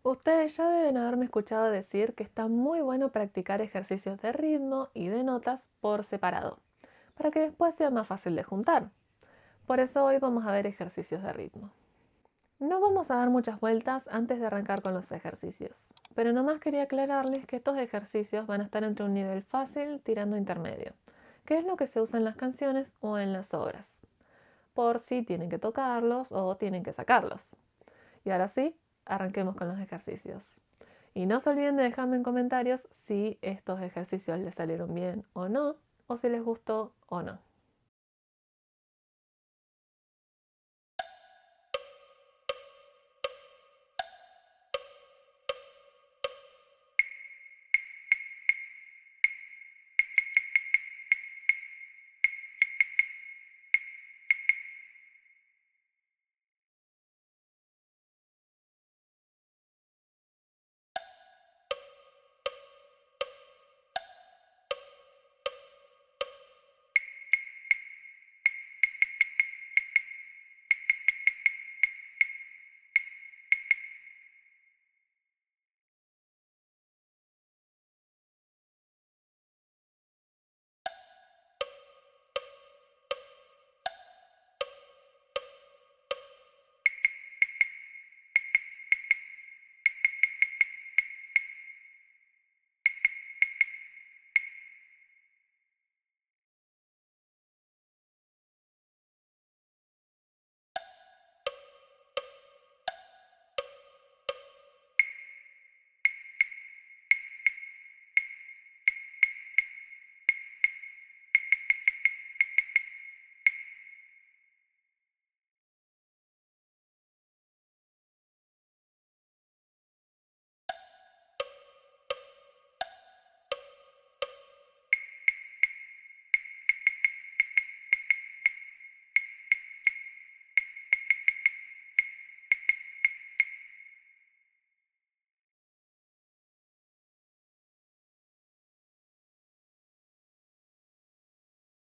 Ustedes ya deben haberme escuchado decir que está muy bueno practicar ejercicios de ritmo y de notas por separado, para que después sea más fácil de juntar. Por eso hoy vamos a ver ejercicios de ritmo. No vamos a dar muchas vueltas antes de arrancar con los ejercicios, pero nomás quería aclararles que estos ejercicios van a estar entre un nivel fácil tirando a intermedio, que es lo que se usa en las canciones o en las obras, por si tienen que tocarlos o tienen que sacarlos. Y ahora sí, arranquemos con los ejercicios. Y no se olviden de dejarme en comentarios si estos ejercicios les salieron bien o no, o si les gustó o no.